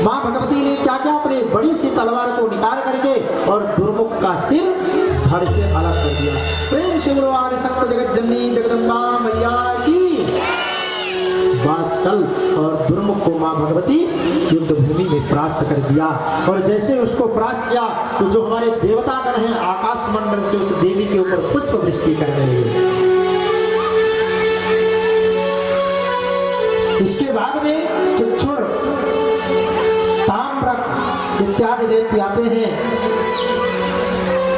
माँ भगवती ने क्या क्या अपनी बड़ी सी तलवार को निकाल करके और दुर्मुख का सिर धड़ से अलग कर दिया। प्रेम से बोलो आदि शक्ति जगत जननी जगदम्बा मैया की। वासकल और दुर्मुख को माँ भगवती युद्ध भूमि में परास्त कर दिया। और जैसे उसको परास्त किया तो जो हमारे देवतागण हैं आकाश मंडल से उस देवी के ऊपर पुष्प वृष्टि करने लगे। इसके बाद में चिक्षुर ताम्रक इत्यादि देवते आते हैं।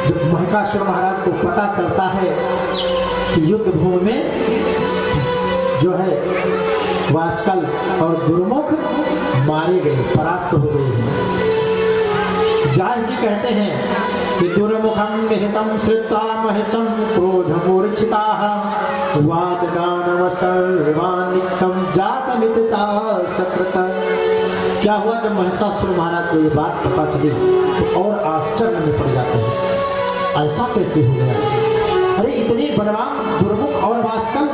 जब महिषासुर महाराज को पता चलता है कि युद्ध भूमि में जो है वासकल और दुर्मुख मारे गए, परास्त हो गए हैं। व्यास जी कहते हैं कि दुर्मुखं निहितं श्रुत्वा महिषं क्रोधमूर्छिताः वाचदानव सर्वान्निकं जातमिति चासकृत। क्या हुआ जब महिषासुर महाराज को ये बात पता चली तो और आश्चर्य में पड़ जाते हैं, ऐसा कैसे हो गया? अरे इतने बलवान दुर्मुख और वासकल,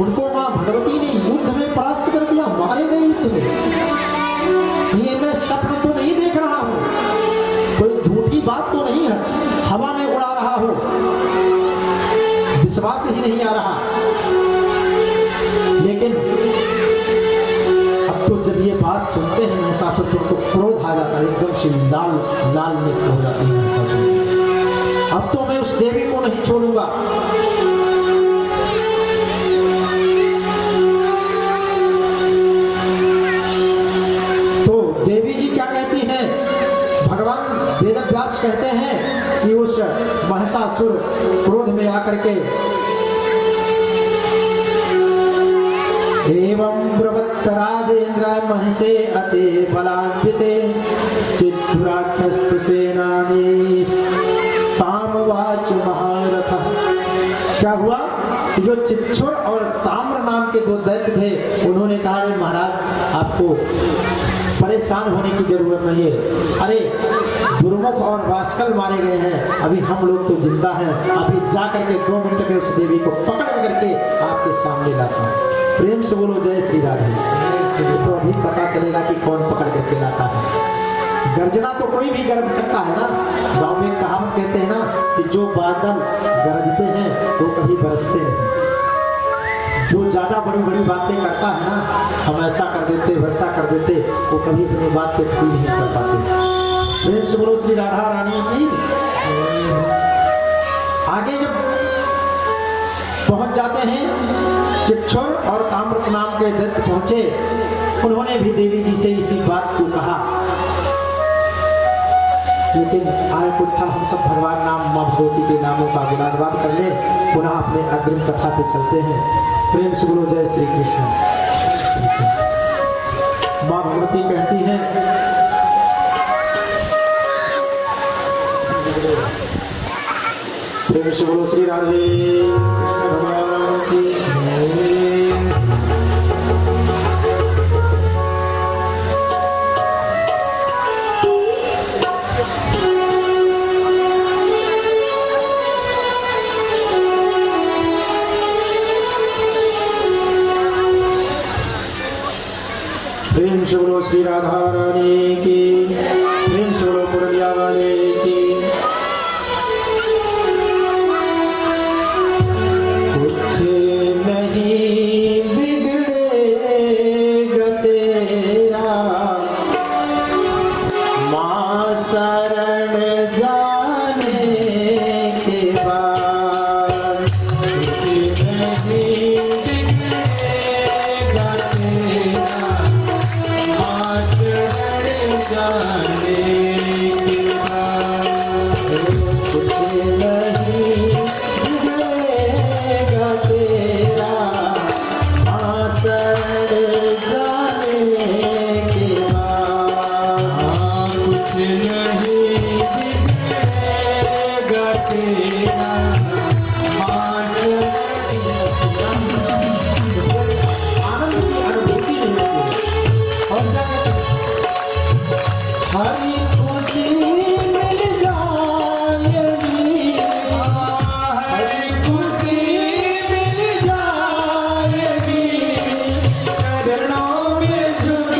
उनको माँ भगवती ने युद्ध में परास्त कर दिया, मारे गए युद्ध में। ये मैं स्वप्न तो नहीं देख रहा हूँ, कोई झूठी बात तो नहीं है, हवा में उड़ा रहा हूँ, विश्वास ही नहीं आ रहा। लेकिन अब तो जब ये बात सुनते हैं महिषासुर को क्रोध आ जाता है, एकदम से लाल नेत्र हो जाते हैं महिषासुर। अब तो मैं उस देवी को नहीं छोड़ूंगा। तो देवी जी क्या कहती हैं? भगवान वेदव्यास कहते हैं कि उस महिषासुर क्रोध में आकर के एवं ब्रवत् राजेन्द्र महिषे अते बलान्विते चित्सुराख्यस्तु सेनानी तामवाच महारथः। क्या हुआ? जो चित्सुर और ताम्र नाम के दो दैत्य थे, उन्होंने कहा रे महाराज आपको परेशान होने की जरूरत नहीं है। अरे दुर्मुख और वासकल मारे गए हैं, अभी हम लोग तो जिंदा हैं, अभी जा करके 2 मिनट में उस देवी को पकड़ करके आपके सामने लाता हूँ। प्रेम से बोलो जय श्री राधे। तो अभी पता चलेगा कि कौन पकड़ करके लाता है। गर्जना तो कोई भी गरज सकता है ना। गाँव में कहावत कहते हैं ना कि जो बादल गरजते हैं वो कभी बरसते नहीं। जो ज्यादा बड़ी बड़ी बातें करता है ना, हम ऐसा कर देते वैसा कर देते, वो कभी अपनी बात को पूरी नहीं कर पाते। प्रेम से बोलो श्री राधा रानी की। आगे जब पहुंच जाते हैं, चिक्षुर और ताम्रक नाम के दैत्य पहुंचे, उन्होंने भी देवी जी से इसी बात को कहा। लेकिन आए कुछ था, हम सब भगवान नाम माँ भगवती के नामों का गुणानुवाद कर ले, पुनः अपने अग्रिम कथा पे चलते हैं। प्रेम से बोलो जय श्री कृष्ण। माँ भगवती कहती हैं प्रेम से बोलो श्री राधे भगवान की। प्रेम से बोलो श्री राधा रानी की। प्रेम से बोलो पुरलिया वाले की। कुछ नहीं बिगड़ेगा तेरा, माँ शरण जाने के बाद। कुछ नहीं बिगड़ेगा तेरा, जाने के बाद। कुछ नहीं बिगड़ेगा तेरा, आसर जाने के बाद। कुछ नहीं बिगड़ेगा तेरा, आनंद की अनुभूति नहीं होती। और क्या कहते हैं? हरी खुशी मिल जाएगी, हरी खुशी मिल जाएगी, चरणों में झुक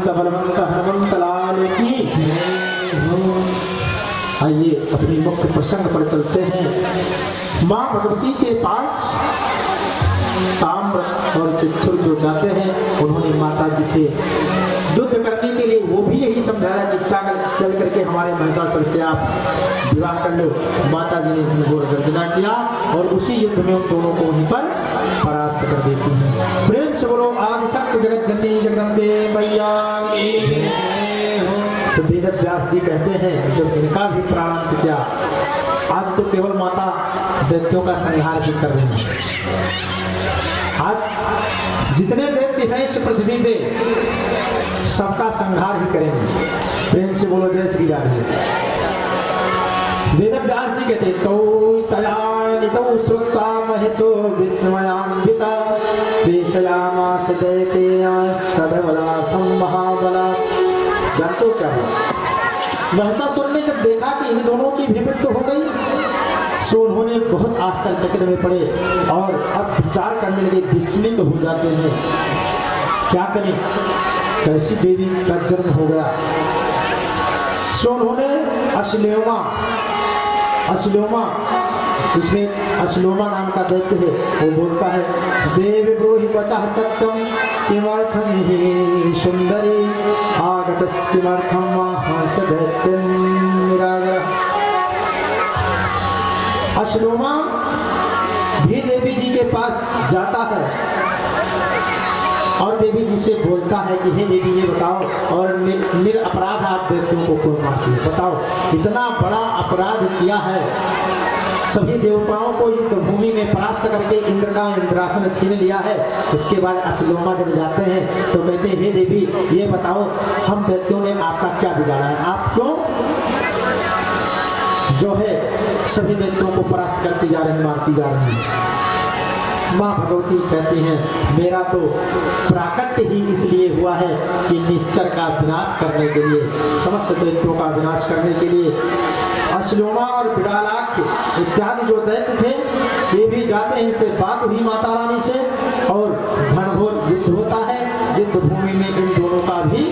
अनंत बलवंत हनुमंत लाल की जय हो। आइए अपनी मुख्य प्रसंग पर चलते हैं। माँ भगवती के पास ताम्र और चित्तुर जो जाते हैं, उन्होंने माता जी से युद्ध करने के लिए वो भी यही समझाया कि चल करके हमारे महिषासुर से आप विवाह कर लो। माता जी ने घोर गर्जना किया और उसी युद्ध में उन दोनों को वहीं पर परास्त कर देती हैं। प्रेम से बोलो आदि शक्ति जगत जननी जगदम्बे मैया की जय हो। तो वेद व्यास जी कहते हैं जब इनका भी प्रारंभ किया, आज तो केवल माता दैत्यों का संहार भी कर रही है। आज जितने दैत्य हैं इस पृथ्वी पे सबका संहार ही करेंगे। प्रेम से बोलो जय श्री राधे। वेद व्यास जी कहते तो तयानितो श्रुत्वा महिषो विस्मयान्विता प्रेषयामास दैत्यास्तदबलार्थं महाबला। जानते हो क्या है? महिषासुर ने जब देखा कि इन दोनों की भी मृत्यु हो गई, सो उन्होंने बहुत आश्चर्यचकित में पड़े और अब विचार करने लगे, विस्मित हो जाते हैं क्या करें, कैसी देवी का जन्म हो गया। सो उन्होंने अश्लोमा इसमें अश्लोमा नाम का दैत्य है, वो बोलता है देव ब्रूहि वचः सत्यम किमर्थम हि सुंदरी आगतस् किमर्थम हंस दैत्यं निरागरः। अश्लोमा भी देवी जी के पास जाता है और देवी जी से बोलता है कि हे देवी ये बताओ, और निरपराध आप दैत्यों को क्यों मारती है? बताओ, इतना बड़ा अपराध किया है, सभी देवताओं को युद्ध भूमि में परास्त करके इंद्र का इंद्रासन छीन लिया है। उसके बाद अश्लोमा जब जाते हैं तो कहते हैं हे देवी ये बताओ, हम दैत्यों ने आपका क्या बिगाड़ा है? आप क्यों जो है सभी दैत्यों को परास्त करती जा रही, मारती जा रही है? माँ भगवती कहती हैं मेरा तो प्राकट्य ही इसलिए हुआ है कि निश्चर का विनाश करने के लिए, समस्त दैत्यों का विनाश करने के लिए अश्लोमा और बिड़ालाख्य इत्यादि जो दैत्य थे ये भी जाते हैं। इनसे बात हुई माता रानी से और घनघोर युद्ध होता है। युद्ध भूमि में इन दोनों का भी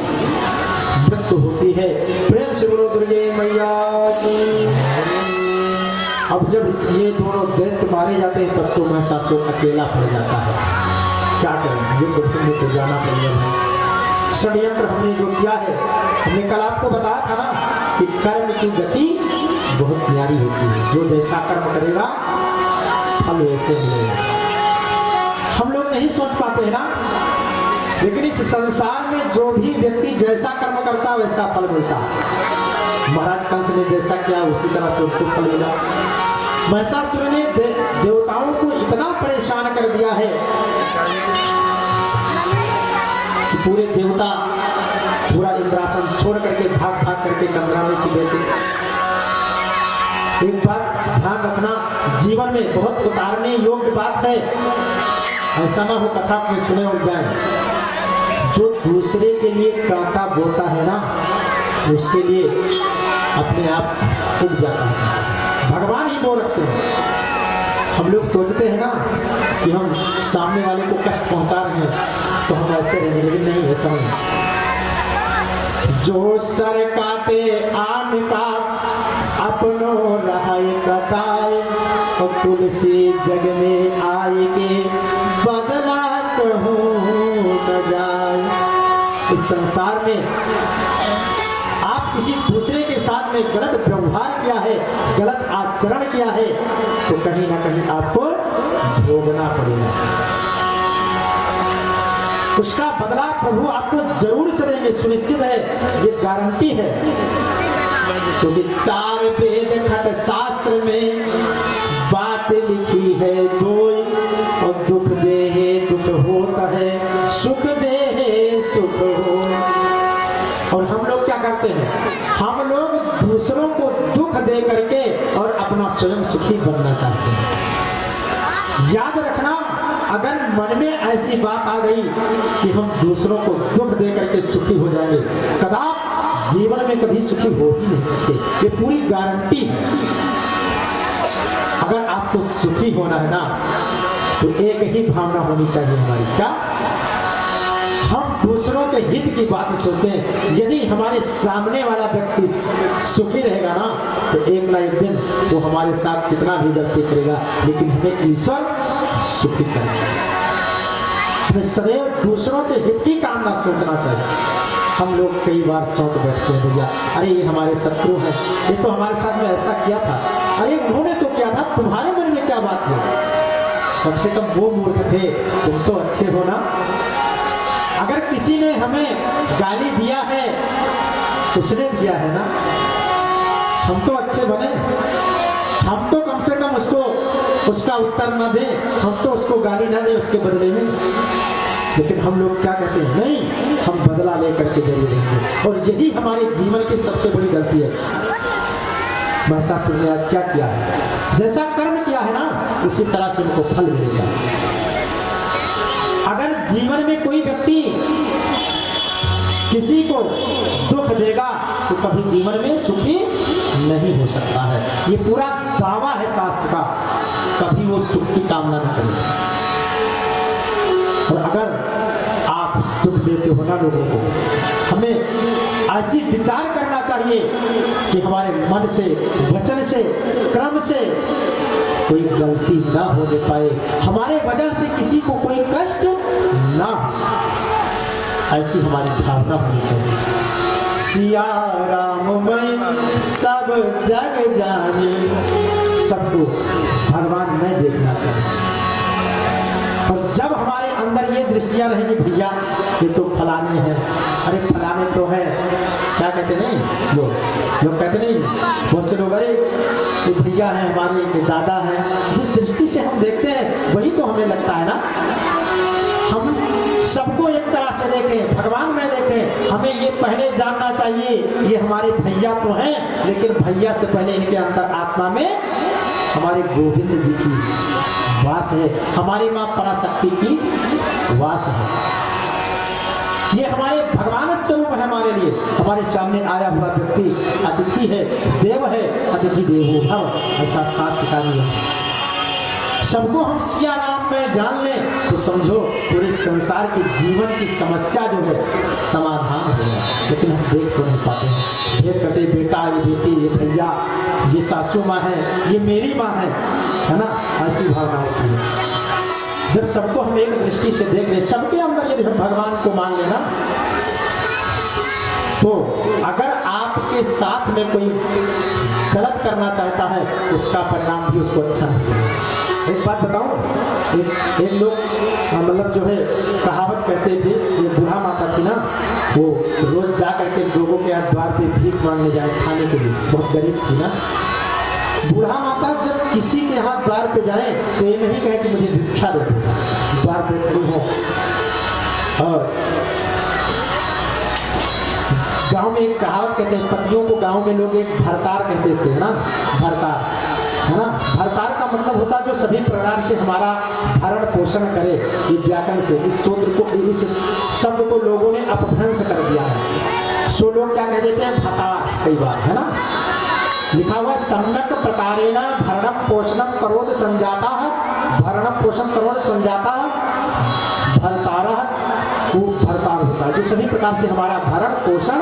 मृत्यु होती है। प्रेम से बोलो दुर्गे मैया की। अब जब ये दोनों दैत्य मारे जाते हैं तब तो महिषासुर अकेला पड़ जाता है। क्या करें, युद्ध भूमि तो जाना पड़ेगा। षड्यंत्र हमने जो किया है, हमने कल आपको बताया था ना कि कर्म की गति बहुत न्यारी होती है। जो जैसा कर्म करेगा फल वैसे मिलेगा। हम लोग नहीं सोच पाते हैं ना, लेकिन इस संसार में जो भी व्यक्ति जैसा कर्म करता वैसा फल मिलता है। महाराज कंस ने जैसा किया उसी तरह से उसको फल मिला। महिषासुर ने देवताओं को इतना परेशान कर दिया है कि पूरे देवता पूरा इंद्रासन छोड़ करके भाग भाग करके कमरा में छिपे थे। एक बात ध्यान रखना, जीवन में बहुत उतारने योग्य बात है, ऐसा ना हो कथा में सुने उठ जाए। जो दूसरे के लिए कांटा बोता है ना, उसके लिए अपने आप उग जाता है। भगवान ही बो रखते हैं। हम लोग सोचते हैं ना कि हम सामने वाले को कष्ट पहुंचा रहे हैं तो हम ऐसे रहेंगे, लेकिन नहीं, ऐसा नहीं। जो सर काटे आम का अपनो रहाय कटाए और तुलसी जग में आए के बदला कहूँ न जाए। इस संसार में आप किसी दूसरे के साथ में गलत व्यवहार किया है, गलत आचरण किया है तो कहीं ना कहीं आपको भोगना पड़ेगा। उसका बदला प्रभु आपको जरूर से देंगे, सुनिश्चित है, ये गारंटी है। क्योंकि तो 4 वेद खट शास्त्र में बात लिखी है दोई, और दुख दे दुख होता है, सुख दे सुख हो। और हम लोग क्या करते हैं, हम लोग दूसरों को दुख दे करके और अपना स्वयं सुखी बनना चाहते हैं। याद रखना, अगर मन में ऐसी बात आ गई कि हम दूसरों को दुख दे करके सुखी हो जाएंगे, कदाप जीवन में कभी सुखी हो ही नहीं सकते। ये पूरी गारंटी है। अगर आपको सुखी होना है ना, तो एक ही भावना होनी चाहिए हमारी, क्या? हम दूसरों के हित की बात सोचें। यदि हमारे सामने वाला व्यक्ति सुखी रहेगा ना, तो एक ना एक दिन वो हमारे साथ कितना भी गलती करेगा, लेकिन हमें ईश्वर सुखी करेगा। हमें सदैव दूसरों के हित की कामना सोचना चाहिए। हम लोग कई बार सोच बैठते हैं, भैया अरे ये हमारे शत्रु हैं, ये तो हमारे साथ में ऐसा किया था, अरे उन्होंने तो किया था, तुम्हारे मन में क्या बात है? कम से कम वो मूर्ख थे, तुम तो अच्छे हो ना। अगर किसी ने हमें गाली दिया है, उसने दिया है ना, हम तो अच्छे बने, हम तो कम से कम उसको उसका उत्तर न दें, हम तो उसको गाली ना दें उसके बदले में। लेकिन हम लोग क्या कहते हैं, नहीं हम बदला लेकर के जरूर रहेंगे। और यही हमारे जीवन की सबसे बड़ी गलती है। महिषासुर ने आज क्या किया है, जैसा कर्म किया है ना, उसी तरह से उनको फल मिलेगा। अगर जीवन में कोई व्यक्ति किसी को दुख देगा तो कभी जीवन में सुखी नहीं हो सकता है। ये पूरा दावा है शास्त्र का, कभी वो सुख की कामना नहीं करेगा। और अगर आप सुख देते हो ना लोगों को, हमें ऐसी विचार करना चाहिए कि हमारे मन से, वचन से, कर्म से कोई गलती ना होने पाए, हमारे वजह से किसी को कोई कष्ट ना हो, ऐसी हमारी भावना होनी चाहिए। सिया राम मैं सब जग जाने, सबको भगवान में देखना चाहिए। और जब हमारे अंदर ये दृष्टियां रहेंगी, भैया ये तो फलाने हैं, अरे फलाने तो है, क्या कहते नहीं लोग कहते नहीं, बहुत से लोग अरे ये भैया है हमारे, ये दादा है। जिस दृष्टि से हम देखते हैं वही तो हमें लगता है ना। हम सबको एक तरह से देखें, भगवान में देखें, हमें ये पहले जानना चाहिए ये हमारे भैया तो हैं, लेकिन भैया से पहले इनके अंदर आत्मा में हमारे गोविंद जी की वास है, हमारी मां पराशक्ति की वास है। ये हमारे भगवान स्वरूप है हमारे लिए। हमारे सामने आया हुआ व्यक्ति अतिथि है, देव है, अतिथि देवो भव, ऐसा शास्त्र का नियम है। सबको हम सिया राम में जान लें तो समझो पूरे संसार की जीवन की समस्या जो है समाधान हो गया। लेकिन हम देख तो नहीं पाते हैं, भेद करते बेटा, ये बेटी, ये भैया, ये सासू माँ है, ये मेरी माँ है ना, ऐसी भावना होती है। जब सबको हम एक दृष्टि से देख रहे, सबके अंदर यदि हम भगवान को मान लेना, तो अगर आपके साथ में कोई गलत करना चाहता है उसका परिणाम भी उसको अच्छा नहीं है। एक बात बताऊं, एक लोग मतलब जो है कहावत कहते थे, ये बूढ़ा माता थी ना, वो रोज जा करके लोगों के द्वार पे भीख मांगने जाए खाने के लिए, बहुत गरीब थी ना। बूढ़ा माता जब किसी के यहाँ द्वार पे जाए तो ये नहीं कहे कि मुझे भिक्षा दे दो, द्वार पे खड़ी हो। और गांव में एक कहावत कहते हैं, पतियों को गांव में लोग एक भरतार कहते थे ना, भरतार है ना। भरतार का मतलब होता है जो सभी प्रकार से हमारा भरण पोषण करे। ये व्याकरण से इस सूत्र को, इस शब्द को लोगों ने अपभ्रंश कर दिया है। सो लोग क्या कह देते हैं, भतार, कई बार है ना लिखा हुआ, सम्यक प्रकारेण भरणम पोषणम करोति संजाता है, भरणम पोषण करोति संजाता है भरतारः, वो भरतार होता है जो सभी प्रकार से हमारा भरण पोषण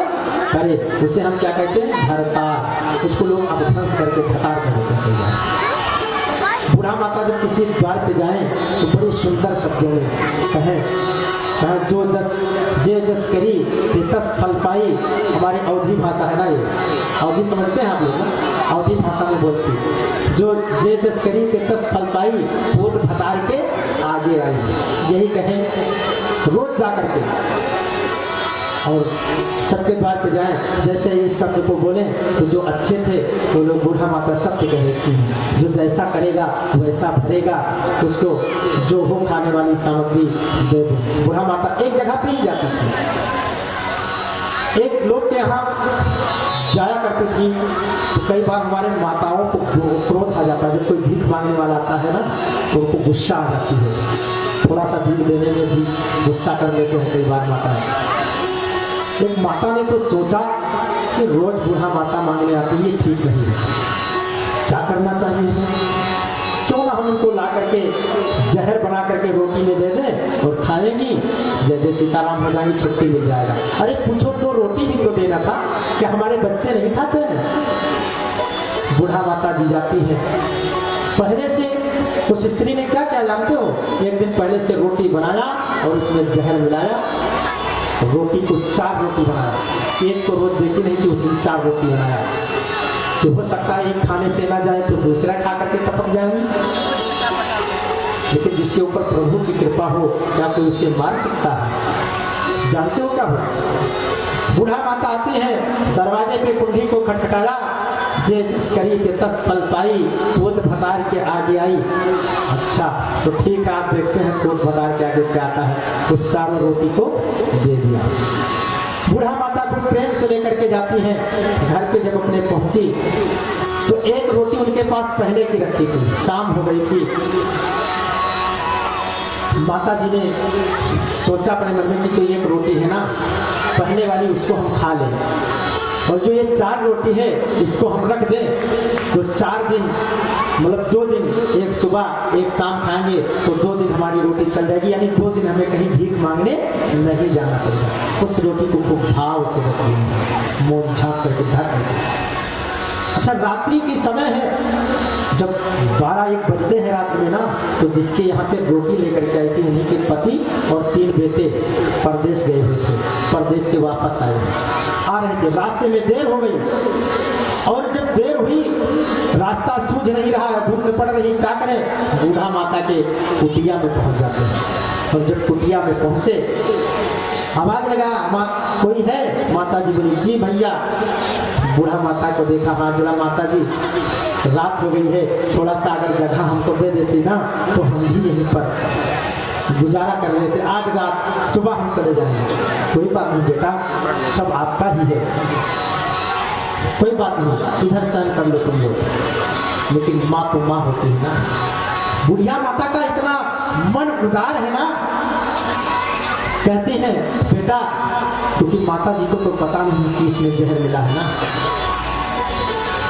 करे, उसे हम क्या कहते हैं, भरतार। उसको लोग अपभ्रंश करके भरतार कहते हैं। बूढ़ा माता जब किसी द्वार पे जाए तो बड़े सुंदर शब्दों में कहें, जो जस जे जस करी तस फल पाई। हमारी अवधी भाषा है ना, ये अवधी समझते हैं आप लोग, अवधी भाषा में बोलती, जो जे जस करी तस फल पाई, बोध भतार के आगे आई। यही कहें रोज जा करके, और सबके द्वार पे जाएं, जैसे इस शब्द को बोले तो जो अच्छे थे वो लोग बूढ़ा माता सत्य कहेगी, जो जैसा करेगा वैसा भरेगा, उसको जो हो खाने वाली सामग्री दे दो। बूढ़ा माता एक जगह पे ही जाती थी, एक लोग के यहाँ जाया करती थी, तो कई बार हमारे माताओं को क्रोध आ जाता है। जब कोई भीख मांगने वाला आता है ना तो उनको गुस्सा आ जाती है, थोड़ा सा भीख देने में भी गुस्सा कर लेते हैं कई बार माता। एक माता ने तो सोचा कि रोज बूढ़ा माता मांगने आती है, ये ठीक नहीं है, क्या करना चाहिए, क्यों ना हम उनको ला करके जहर बना करके रोटी में दे दे और खाएगी, जैसे सीताराम हो जाएंगी, छुट्टी मिल जाएगा। अरे पूछो तो रोटी भी तो देना था, क्या हमारे बच्चे नहीं खाते हैं? बूढ़ा माता दी जाती है। पहले से उस स्त्री ने क्या क्या जानते हो? एक दिन पहले से रोटी बनाया और उसमें जहर मिलाया, रोटी को 4 रोटी बनाया। एक को रोज देती नहीं थी, उस दिन 4 रोटी बनाया। तो हो सकता है एक खाने से ना जाए तो दूसरा खा करके टपक जाएंगी, लेकिन जिसके ऊपर प्रभु की कृपा हो क्या कोई उसे मार सकता है? जानते हो क्या हो? बूढ़ा माता आती है, दरवाजे पे कुंडी को खटखटाया, जे जिस करी के 10 फल पाई, कोत भतार के आगे आई। अच्छा तो ठीक है, आप देखते हैं कोत भतार के आगे क्या आता है। उस 4 रोटी को दे दिया। बूढ़ा माता को प्रेम से लेकर के जाती है। घर पे जब अपने पहुंची तो एक रोटी उनके पास पहले की रखी थी, शाम हो गई थी। माता जी ने सोचा अपने मन में कि जो एक रोटी है ना पहले वाली, उसको हम खा लें, और जो ये 4 रोटी है इसको हम रख दें, तो 4 दिन मतलब 2 दिन, एक सुबह एक शाम खाएंगे तो 2 दिन हमारी रोटी चल जाएगी, यानी 2 दिन हमें कहीं भीख मांगने नहीं जाना पड़ेगा। उस रोटी को खूब भाव से रख देंगे, मोन झाँक करके ढक देंगे। अच्छा रात्रि की समय है, जब 12-1 बजते हैं रात में ना, तो जिसके यहाँ से रोटी लेकर के आई थी उन्हीं के पति और 3 बेटे परदेश गए हुए थे, परदेश से वापस आए आ रहे थे। रास्ते में देर हो गई, और जब देर हुई रास्ता सूझ नहीं रहा, धुंध पड़ रही, क्या करें? बूढ़ा माता के कुटिया में पहुंच जाते हैं। और जब कुटिया में पहुंचे, आवाज लगा, कोई है? माता जी बोली, जी भैया। बूढ़ा माता को देखा, हाथ जोड़ा, माता जी रात हो गई है, थोड़ा सा अगर जगह हमको दे देती ना तो हम भी यहीं पर गुजारा कर रहे थे, आज रात, सुबह हम चले जाएंगे। कोई बात नहीं बेटा, सब आपका ही है, कोई बात नहीं, इधर सहन कर लो तुम लोग, लेकिन माँ तो माँ होती है ना। बुढ़िया माता का इतना मन उदार है ना, कहती है बेटा, क्योंकि माता जी को तो पता नहीं कि इसमें जहर मिला है ना।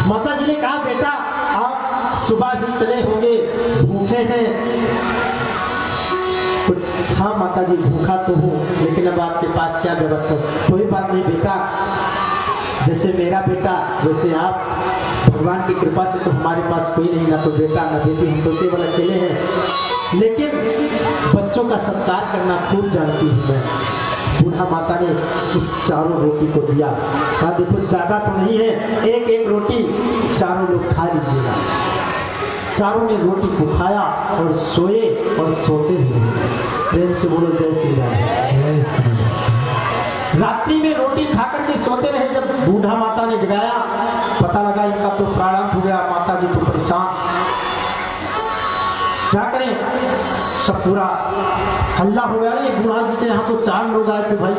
माता जी ने कहा बेटा आप सुबह ही चले होंगे, भूखे हैं कुछ? हाँ माता जी भूखा तो हूँ, लेकिन अब आपके पास क्या व्यवस्था? कोई बात नहीं बेटा, जैसे मेरा बेटा वैसे आप, भगवान की कृपा से तो हमारे पास कोई नहीं, ना तो बेटा ना बेटी, हम तो केवल अकेले हैं, लेकिन बच्चों का सत्कार करना खूब जानती हूँ मैं। बूढ़ा माता ने उस 4 रोटी को दिया, कहा देखो ज्यादा तो नहीं है, एक एक रोटी 4 लोग खा लीजिएगा। 4 ने रोटी को खाया और सोए, और सोते ही प्रेम से बोलो जय श्री राम, जय श्री राम। रात्रि में रोटी खाकर के सोते रहे। जब बूढ़ा माता ने जगाया, पता लगा इनका तो प्रारंभ हो गया। माता जी तो परेशान, क्या करें? सब पूरा हल्ला हो गया। बूढ़ा जी के यहाँ तो 4 लोग आए थे भाई,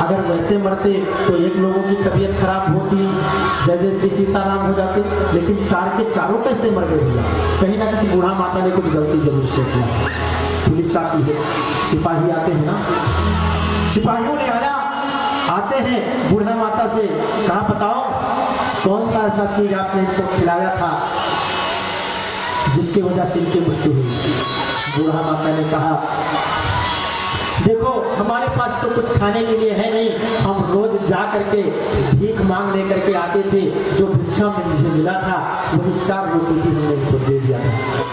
अगर वैसे मरते तो 1 लोगों की तबीयत खराब होती, जय जय श्री सीताराम हो जाते, लेकिन 4 के 4 कैसे मर गए भैया? कहीं ना कहीं बूढ़ा माता ने कुछ गलती जरूर से किया। पुलिस आती है, सिपाही आते हैं ना, सिपाहियों ने आया, आते हैं बूढ़ा माता से, कहा बताओ कौन सा ऐसा चीज आपने इनको खिलाया था जिसकी वजह से इनकी मृत्यु हुई? बूढ़ा माता ने कहा देखो हमारे पास तो कुछ खाने के लिए है नहीं, हम रोज जा करके भीख मांग लेकर के आते थे, जो भिक्षा में मुझे मिला था वही 4 रोटी भी हमने इनको दे दिया था।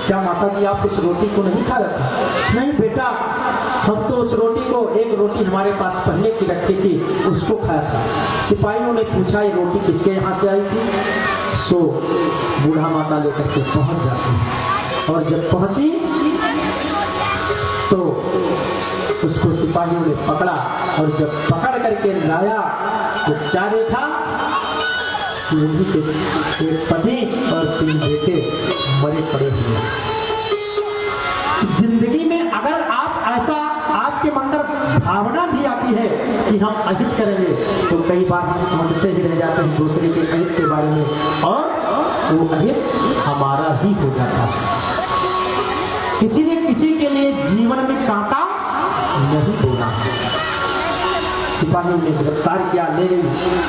क्या माता जी आप उस रोटी को नहीं खाया था? नहीं बेटा, हम तो उस रोटी को, एक रोटी हमारे पास पहले की रखी थी, उसको खाया था। सिपाहियों ने पूछा ये रोटी किसके यहाँ से आई थी? सो बूढ़ा माता लेकर के पहुंच जाती है, और जब पहुंची तो उसको सिपाहियों ने पकड़ा, और जब पकड़ करके लाया तो क्या देखा? उन्हीं के एक पति और 3 बेटे मरे पड़े हुए। जिंदगी में अगर आप ऐसा, आपके अंदर भावना भी आती है कि हम अहित करेंगे, तो कई बार हम समझते ही रह जाते हैं दूसरे के अहित के बारे में, और वो अहित हमारा ही हो जाता है। किसी ने किसी के लिए जीवन में कांटा नहीं बोला। सिपाहियों ने गिरफ्तार किया, ले गई।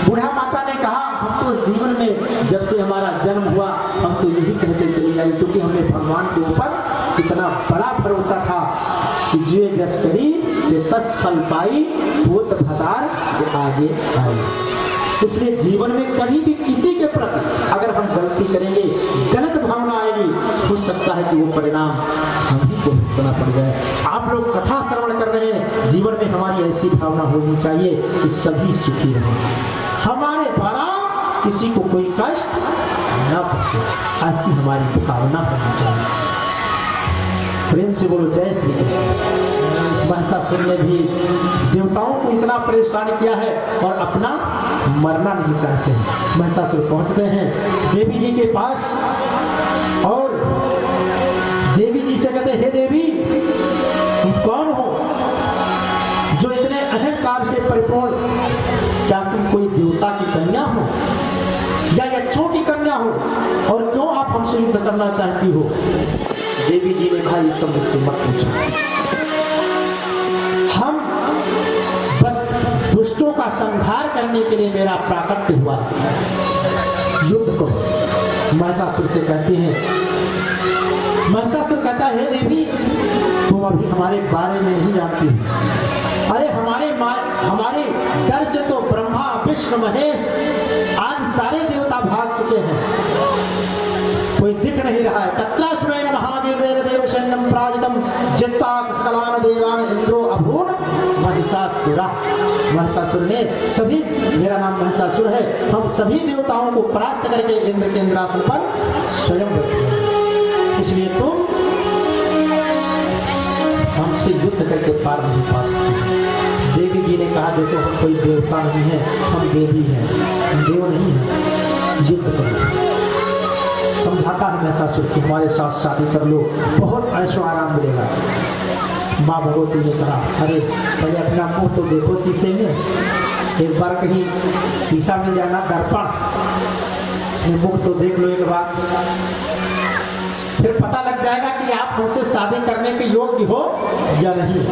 बूढ़ा माता ने कहा हम तो जीवन में जब से हमारा जन्म हुआ हम तो यही कहते चली आई, क्योंकि हमें भगवान के ऊपर इतना बड़ा भरोसा था कि जे जस करी ते तस फल पाई, भूत भतार के आगे आई। इसलिए जीवन में कभी भी किसी के प्रति अगर हम गलती करेंगे, गलत भावना आएगी, हो सकता है कि वो परिणाम हम ही को भुगतना पड़ जाए। आप लोग कथा श्रवण कर रहे हैं, जीवन में हमारी ऐसी भावना होनी चाहिए कि सभी सुखी रहें, हमारे द्वारा किसी को कोई कष्ट न पहुंचे, ऐसी हमारी भावना होनी चाहिए। प्रेम से बोलो जय श्री कृष्ण। महिषासुर ने भी देवताओं को इतना परेशान किया है और अपना मरना नहीं चाहते हैं। महिषासुर पहुंचते हैं देवी जी के पास और देवी जी से कहते हैं, हे देवी तुम कौन हो जो इतने अहंकार से परिपूर्ण, क्या तुम कोई देवता की कन्या हो या यक्षों की कन्या हो, और क्यों आप हमसे युद्ध करना चाहती हो? देवी जी ने कहा, ये सब मुझसे मत पूछो, हम बस दुष्टों का संहार करने के लिए मेरा प्राकट्य हुआ, युद्ध करो। महिषासुर से कहती हैं, महिषासुर कहता है, हे देवी तुम अभी हमारे बारे में नहीं जानती, अरे हमारे डर से तो ब्रह्मा विष्णु महेश आज सारे देवता भाग चुके हैं, कोई दिख नहीं रहा है। तत्लास्मेन महावीरेण देवशयनं प्राजितं जित्वा सकलान देवान इंद्रो अभून् महिषासुरा। महिषासुर ने सभी, मेरा नाम महिषासुर है, हम सभी देवताओं को परास्त करके इंद्र के इंद्रासन पर स्वयं बैठे, इसलिए तुम हमसे युद्ध करके पार नहीं पा सकते। देवी जी ने कहा, देखो हम कोई देवता नहीं है, हम देवी हैं, हम देव नहीं है, युद्ध करो। समझाता है महिषासुर कि हमारे साथ शादी कर लो, बहुत ऐशो आराम मिलेगा। माँ भगवती ने कहा, अरे पहले अपना मुंह तो देखो शीशे में, एक बार कहीं शीशा में जाना दर्पण, उसमें मुख तो देख लो एक बार, फिर पता लग जाएगा कि आप हमसे शादी करने के योग्य हो या नहीं।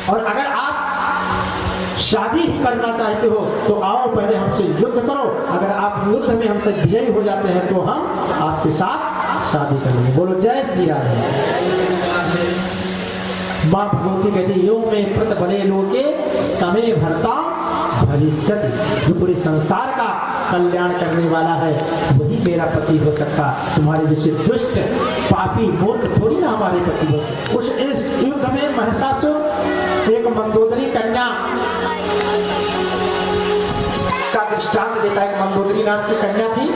और अगर आप शादी ही करना चाहते हो तो आओ पहले हमसे युद्ध करो, अगर आप युद्ध में हमसे विजयी हो जाते हैं तो हम आपके साथ शादी करेंगे। बोलो जय श्री राधे। माँ भगवती कहती, यो में प्रत बने लोके समय भरता भविष्यति, जो पूरे संसार का कल्याण करने वाला है वही मेरा पति हो सकता, तुम्हारे जैसे दुष्ट पापी मूर्ख थोड़ी ना हमारे पति हो सकते। उस इस युद्ध में महिषासुर एक मंदोदरी कन्या का दृष्टांत देता है। मंदोदरी नाम की कन्या थी,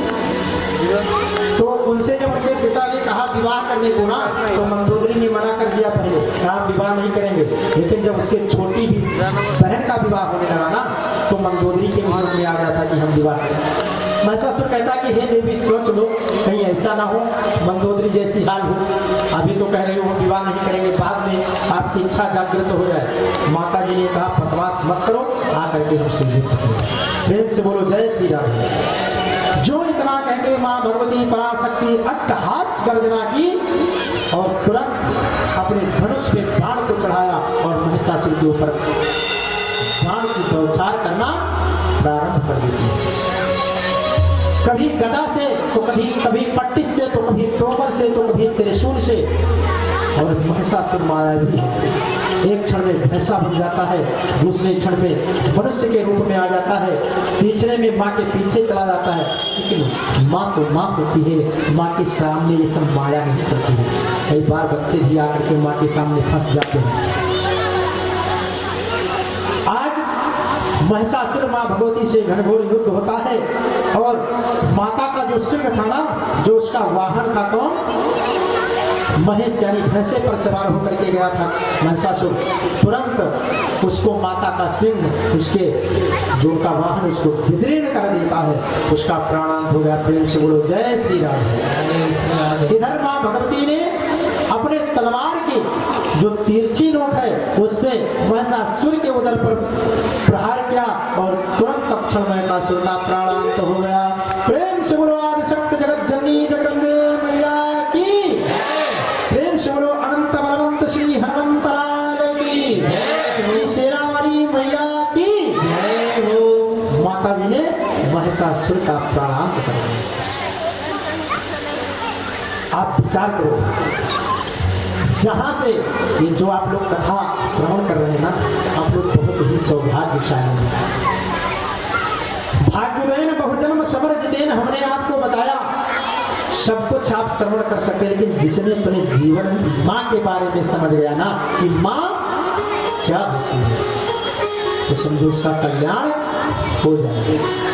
तो उनसे जब उनके पिता ने कहा विवाह करने को ना, तो मंदोदरी ने मना कर दिया, पहले कहा विवाह नहीं करेंगे। लेकिन जब उसके छोटी भी बहन का विवाह होने लगा ना, तो मंदोदरी के मन में आ गया था कि हम विवाह करें। महिषासुर कहता कि हे देवी सोच लो, कहीं ऐसा ना हो मंदोदरी जैसी हाल हो, अभी तो कह रहे हो हम विवाह नहीं करेंगे, बाद में आपकी इच्छा जागृत हो जाए। माता जी ने कहा बकवास मत करो, आकर के हमसे युद्ध करो। प्रेम से बोलो जय श्री राम। जो इतना कहते माँ भगवती पराशक्ति अट्टहास गर्जना की और तुरंत अपने धनुष पे बाण को चढ़ाया और महिषासुर के ऊपर बाण की बौछार करना प्रारंभ कर देती। कभी गदा से तो कभी पट्टिस से तो कभी तोमर से तो कभी त्रिशूल से, और महिषासुर माया भी एक क्षण में भैंसा बन जाता है, दूसरे क्षण में मनुष्य के रूप में आ जाता है, तीसरे में माँ के पीछे चला जाता है। लेकिन माँ को माँ होती है, माँ के सामने ये सब माया नहीं करती है। कई बार बच्चे भी आकर के माँ के सामने फंस जाते हैं। आज महिषासुर माँ भगवती से घनघोर युद्ध होता है और माता का जो सिंह था ना, जो उसका वाहन था कौन, महेश यानी भैंसे पर सवार होकर के गया था महिषासुर, तुरंत उसको माता का सिंह उसके जो का वाहन उसको विदीर्ण कर देता है, उसका प्राणांत हो गया। प्रेम से बोलो जय श्री राम। इधर माँ भगवती ने अपने तलवार की जो तिरछी नोक है उससे महिषासुर के उदर पर प्रहार किया और तुरंत तत्क्षण महिषासुर का प्राणांत हो गया। प्रेम से बोलो आदिशक्ति जगत जननी जगदम्बे मैया की, प्रेम से बोलो अनंत बलवंत श्री हनुमंत लाल की, श्री शेरावाली मैया की जय हो। माता जी ने महिषासुर का प्राणांत कर दिया। आप विचार करो, जहां से ये जो आप लोग कथा श्रवण कर रहे हैं ना, आप लोग बहुत ही सौभाग्यशाली हैं। भाग्यवान बहुजन्म समर जितेन, हमने आपको बताया सब कुछ आप श्रवण कर सकते, लेकिन जिसने अपने जीवन में माँ के बारे में समझ गया ना कि माँ क्या होती है, तो समझो उसका कल्याण हो जाएगा।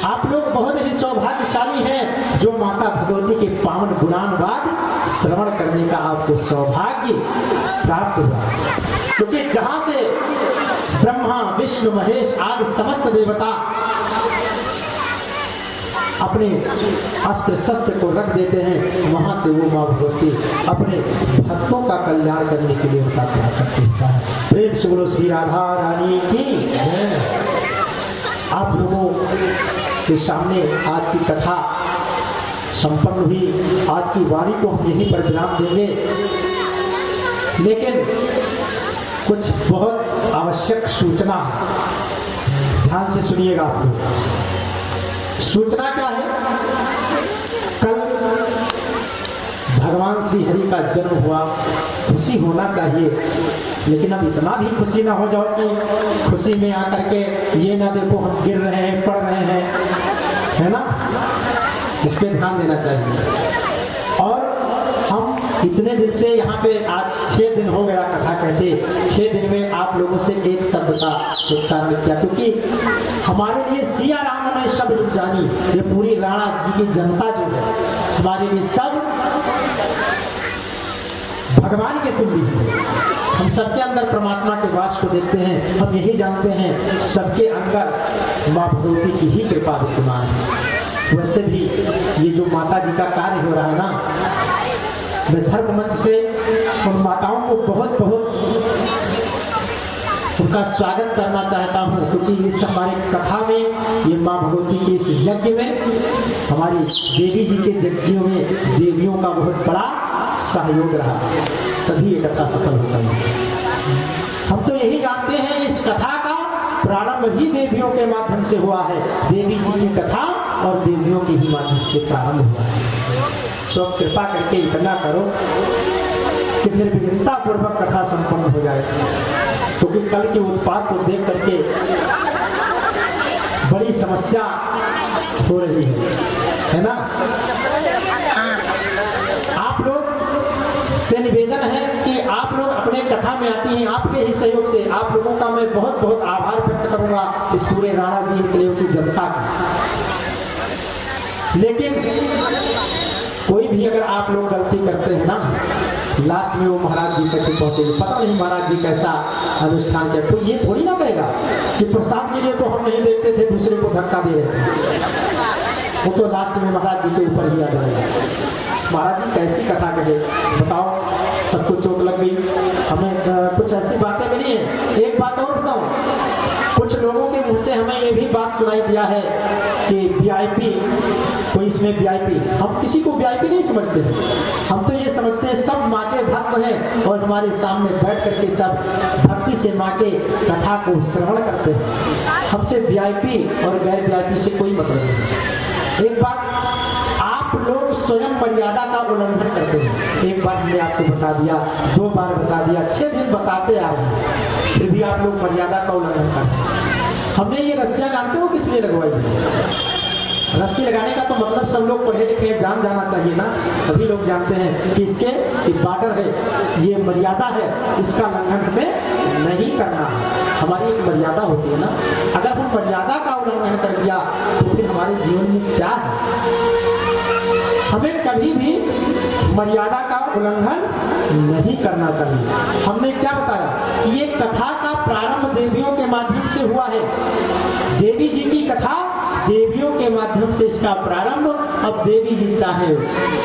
आप लोग बहुत ही सौभाग्यशाली हैं जो माता भगवती के पावन गुणानुवाद श्रवण करने का आपको सौभाग्य प्राप्त हुआ, क्योंकि जहां से ब्रह्मा विष्णु महेश आदि समस्त देवता अपने अस्त्र शस्त्र को रख देते हैं, वहां से वो मां भगवती अपने भक्तों का कल्याण करने के लिए उनका क्या करती है। प्रेम से बोलो श्री राधा रानी की जय। आप लोगों के सामने आज की कथा संपन्न हुई। आज की वाणी को हम यहीं पर विराम देंगे, लेकिन कुछ बहुत आवश्यक सूचना, ध्यान से सुनिएगा आप लोग। सूचना क्या है? कल भगवान श्री हरि का जन्म हुआ, खुशी होना चाहिए, लेकिन अब इतना भी खुशी ना हो जाओ कि खुशी में आकर के ये ना देखो हम गिर रहे हैं, पड़ रहे हैं, है ना? इस पे ध्यान देना चाहिए। और हम इतने दिन से यहाँ पे आज 6 दिन हो गया कथा कहते, 6 दिन में आप लोगों से एक शब्द का उच्चारण किया, क्योंकि हमारे लिए सिया राम में शब्द जानी, ये पूरी राणा जी की जनता जो है हमारे लिए सब भगवान के तुल्य है। हम सबके अंदर परमात्मा के वास को देखते हैं, हम यही जानते हैं सबके अंदर माँ भगवती की ही कृपा विद्यमान है। वैसे भी ये जो माता जी का कार्य हो रहा है ना, मैं धर्म मंच से उन माताओं को बहुत बहुत उनका स्वागत करना चाहता हूँ, क्योंकि इस हमारे कथा में, ये माँ भगवती के इस यज्ञ में, हमारी देवी जी के यज्ञों में देवियों का बहुत बड़ा सहयोग रहा, तभी ये कथा सफल होता है। हम तो यही जानते हैं इस कथा का प्रारंभ ही देवियों के माध्यम से हुआ है, देवी जी की कथा और देवियों के ही माध्यम से प्रारंभ हुआ है। सो कृपा करके इतना करो कि फिर विघ्नता पूर्वक कथा संपन्न हो जाए, क्योंकि कल के उत्पाद को देख करके बड़ी समस्या हो रही है ना? आप लोग से निवेदन है कि आप लोग अपने कथा में आती हैं, आपके ही सहयोग से आप लोगों का मैं बहुत बहुत आभार व्यक्त करूंगा इस पूरे राणा जी एन्क्लेव की जनता का। लेकिन कोई भी अगर आप लोग गलती करते हैं ना, लास्ट में वो महाराज जी तक पहुंचेंगे, पता नहीं महाराज जी कैसा अनुष्ठान किया, तो ये थोड़ी ना कहेगा कि प्रसाद के लिए तो हम नहीं देखते थे, दूसरे को धक्का दे रहे थे। वो तो लास्ट में महाराज जी के ऊपर ही आ जाएगा। महाराज जी कैसी कथा कहे, बताओ, सबको चोट लग गई, हमें कुछ ऐसी बातें मिली हैं। एक बात और बताऊं, कुछ लोगों के मुंह से हमें ये भी बात सुनाई दिया है कि वीआईपी, कोई इसमें वीआईपी, हम किसी को वीआईपी नहीं समझते हैं, हम तो ये समझते हैं सब माँ के भक्त हैं और हमारे सामने बैठ करके सब भक्ति से माँ के कथा को श्रवण करते हैं। हमसे वीआईपी और गैर वीआईपी से कोई मतलब नहीं। एक बात, आप लोग स्वयं मर्यादा का उल्लंघन करते हैं। एक बार हमने आपको बता दिया, 2 बार बता दिया, 6 दिन बताते आ रहे हैं, फिर भी आप लोग मर्यादा का उल्लंघन करते हैं। हमने ये रस्सियां जानते हो किस लिए लगवाई है? रस्सी लगाने का तो मतलब सब लोग पढ़े लिखे जान जाना चाहिए ना, सभी लोग जानते हैं कि इसके एक बॉर्डर है, ये मर्यादा है, इसका उल्लंघन हमें नहीं करना है। हमारी एक मर्यादा होती है ना, अगर हम मर्यादा का उल्लंघन कर दिया तो फिर हमारे जीवन में क्या है? हमें कभी भी मर्यादा का उल्लंघन नहीं करना चाहिए। हमने क्या बताया कि ये कथा का प्रारंभ देवियों के माध्यम से हुआ है, देवी जी की कथा देवियों के माध्यम से इसका प्रारंभ। अब देवी जी चाहे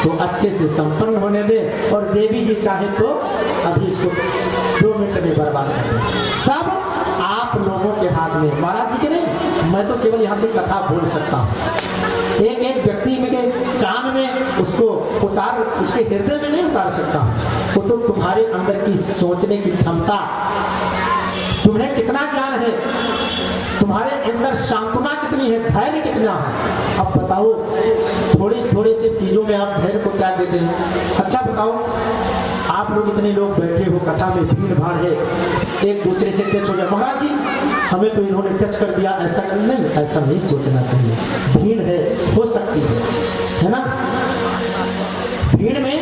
तो अच्छे से संपन्न होने दे, और देवी जी चाहे तो अभी इसको 2 मिनट में बर्बाद कर दे। सब आप लोगों के हाथ में, महाराज जी के नहीं, मैं तो केवल यहाँ से कथा बोल सकता हूँ। एक एक व्यक्ति में के कान में उसको उतार, उसके हृदय में नहीं उतार सकता, वो तो तुम्हारे अंदर की सोचने की क्षमता, तुम्हें कितना ज्ञान है, तुम्हारे अंदर सांत्वना कितनी है, धैर्य कितना है। अब बताओ, थोड़ी सी चीजों में आप धैर्य को क्या देते हैं। अच्छा बताओ, आप लोग इतने लोग बैठे हो, कथा में भीड़ भाड़ है, एक दूसरे से टच हो जाए, महाराज जी हमें तो इन्होंने टच कर दिया, ऐसा नहीं, ऐसा नहीं सोचना चाहिए। भीड़ है, हो सकती है ना भीड़ में,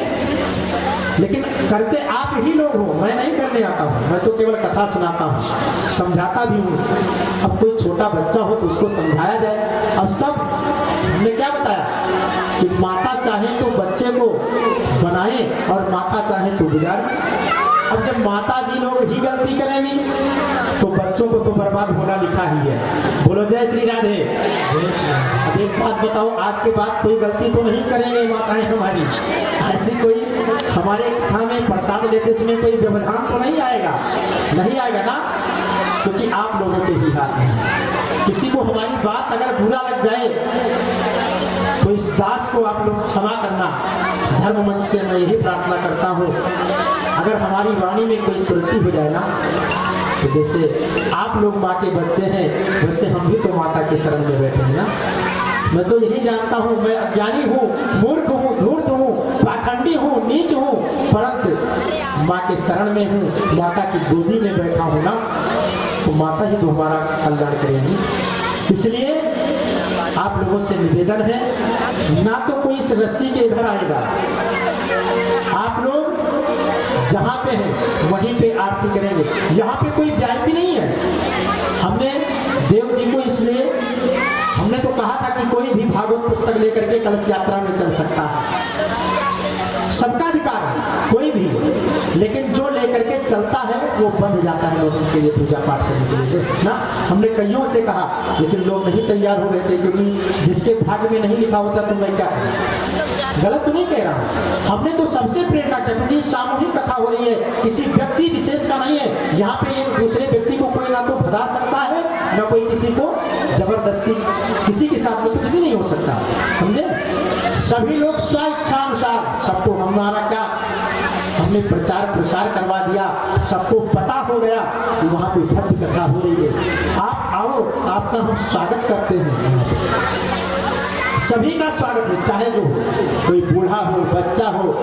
लेकिन करते आप ही लोग हो, मैं नहीं करने आता हूँ, मैं तो केवल कथा सुनाता हूँ, समझाता भी हूँ। अब कोई छोटा बच्चा हो तो उसको समझाया जाए। अब सब हमने क्या बताया कि माता चाहे तो बच्चे को बनाए और माता चाहे तो बिगाड़े। अब जब माता जी लोग ही गलती करेंगी तो बच्चों को तो बर्बाद होना लिखा ही है। बोलो जय श्री राधे। अब एक बात बताओ, आज के बाद कोई गलती तो नहीं करेंगे माताएं हमारी, ऐसी कोई हमारे कथा में प्रसाद लेते समय कोई व्यवधान तो नहीं आएगा, नहीं आएगा ना, क्योंकि आप लोगों के ही हाथ में। किसी को हमारी बात अगर बुरा लग जाए तो इस दास को आप लोग क्षमा करना। धर्म मंच से मैं यही प्रार्थना करता हूँ, अगर हमारी वाणी में कोई त्रुटि हो जाए ना, तो जैसे आप लोग माँ के बच्चे हैं वैसे हम भी तो माता के शरण में बैठे हैं ना। मैं तो यही जानता हूँ, मैं अज्ञानी हूँ, मूर्ख हूँ, धूर्त हूँ, पाखंडी हूँ, नीच हूँ, परंतु माँ के शरण में हूँ, माता की गोदी में बैठा हूँ ना, तो माता ही तो हमारा कल्याण करेगी। इसलिए आप लोगों से निवेदन है, ना तो कोई इस रस्सी के इधर आएगा, आप लोग जहाँ पे हैं वहीं पे आरती करेंगे। यहाँ पे कोई वीआईपी नहीं है। हमने देव जी को इसलिए हमने तो कहा था कि कोई भी भागवत पुस्तक लेकर के कलश यात्रा में चल सकता है, सबका अधिकार है, कोई भी, लेकिन जो लेकर के चलता है वो बंद जाता है लोगों के लिए पूजा पाठ करने के लिए ना। हमने कईयों से कहा लेकिन लोग नहीं तैयार हो रहे थे, क्योंकि जिसके भाग्य में नहीं लिखा होता तो मैं क्या गलत तो नहीं कह रहा हूँ। हमने तो सबसे प्रेरणा किया, क्योंकि सामूहिक कथा हो रही है, किसी व्यक्ति विशेष का नहीं है। यहाँ पे एक दूसरे व्यक्ति को कोई ना तो भगा सकता है, ना कोई किसी को जबरदस्ती, किसी के साथ में कुछ भी नहीं हो सकता, समझे। सभी लोग स्व इच्छा अनुसार, सबको हमारा क्या, हमने प्रचार प्रसार करवा दिया, सबको पता हो गया कि वहाँ पे भव्य कथा हो रही है। आप आओ, आपका हम स्वागत करते हैं, सभी का स्वागत है, चाहे जो कोई बूढ़ा हो, बच्चा हो,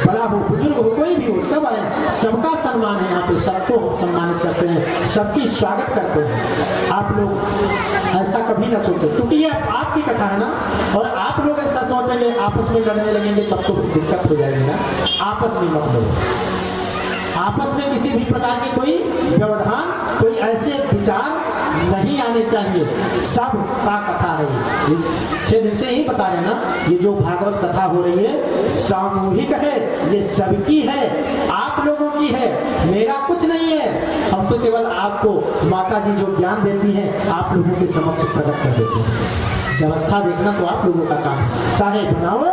बड़ा हो, बुजुर्ग हो, कोई भी हो, सब आए, सबका सम्मान है यहाँ पे, सबको सम्मानित करते हैं, सबकी स्वागत करते हैं। आप लोग ऐसा कभी ना सोचो, क्योंकि ये आपकी कथा है ना, और आप लोग ऐसा सोचेंगे आपस में लड़ने लगेंगे तब तो दिक्कत हो जाएगी ना। आपस में मत लो, आपस में किसी भी प्रकार की कोई व्यवधान, कोई ऐसे विचार नहीं आने चाहिए। सब का कथा है, 6 दिन से ही बता रहे ना, ये जो भागवत कथा हो रही है सामूहिक है, ये सबकी है, आप लोगों की है, मेरा कुछ नहीं है। हम तो केवल आपको माता जी जो ज्ञान देती हैं आप लोगों के समक्ष प्रकट कर देते हैं। व्यवस्था देखना तो आप लोगों का काम है, चाहे बनाओ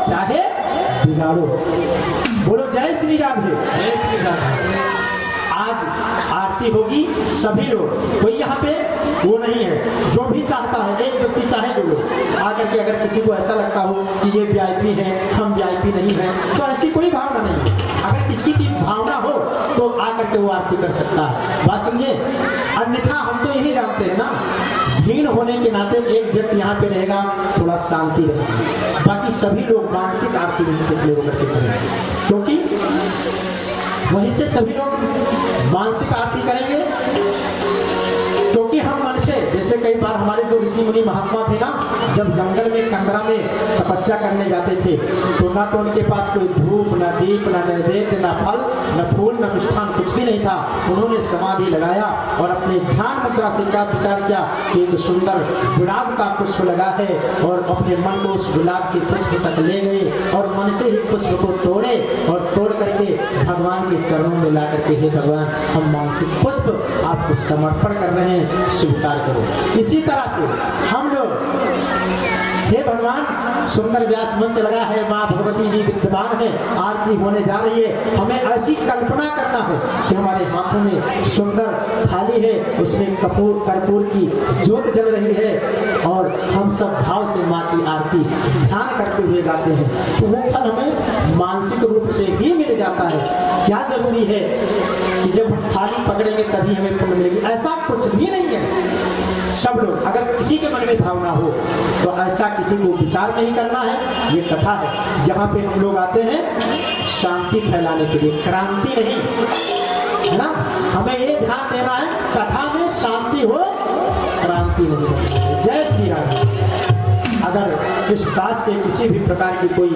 चाहे बिगाड़ो। बोलो जय श्री राधे। जय श्री राधे। आज आरती होगी, सभी लोग, कोई यहाँ पे वो नहीं है, जो भी चाहता है, एक व्यक्ति चाहे दो लोग आकर के, अगर किसी को ऐसा लगता हो कि ये वीआईपी है, हम वीआईपी नहीं है, तो ऐसी कोई भावना नहीं है। अगर किसी की भावना हो तो आकर के वो आरती कर सकता है, बात समझे। अन्यथा हम तो यही जानते हैं ना, भीड़ होने के नाते एक व्यक्ति यहाँ पे रहेगा, थोड़ा शांति रहेगी, बाकी सभी लोग मानसिक आरती से होकर के करेंगे, क्योंकि वहीं से सभी लोग मानसिक आरती करेंगे। क्योंकि हम मनुष्य, जैसे कई बार हमारे जो ऋषि मुनि महात्मा थे ना, जब जंगल में कंदरा में तपस्या करने जाते थे तो ना तो उनके पास कोई धूप, ना दीप, ना नैवेद्य, ना फल, न फूल, न मिष्ठान, कुछ भी नहीं था। उन्होंने समाधि लगाया और अपने ध्यान मुद्रा से क्या विचार किया कि एक सुंदर गुलाब का पुष्प लगा है, और अपने मन को उस गुलाब के पुष्प तक ले गए और मन से ही पुष्प को तोड़े, और तोड़ करके भगवान के चरणों में ला करके, हे भगवान, हम मानसिक पुष्प आपको समर्पण कर रहे हैं, स्वीकार करो। इसी तरह से हम लोग, हे भगवान, सुंदर व्यास मंच लगा है, माँ भगवती जी विद्यमान है, आरती होने जा रही है, हमें ऐसी कल्पना करना है कि हमारे हाथों में सुंदर थाली है, उसमें कर्पूर की ज्योत जल रही है, और हम सब भाव से माँ की आरती ध्यान करते हुए गाते हैं, तो वो फल हमें मानसिक रूप से भी मिल जाता है। क्या जरूरी है कि जब थाली पकड़ेंगे तभी हमें पुण्य मिलेगी, ऐसा कुछ भी नहीं है। सब लोग, अगर किसी के मन में भावना हो तो ऐसा किसी को विचार नहीं करना है। ये कथा है जहाँ पे हम लोग आते हैं शांति फैलाने के लिए, क्रांति नहीं, है ना। हमें ये ध्यान देना है कथा में शांति हो, क्रांति नहीं। जय श्री राम। अगर इस बात से किसी भी प्रकार की कोई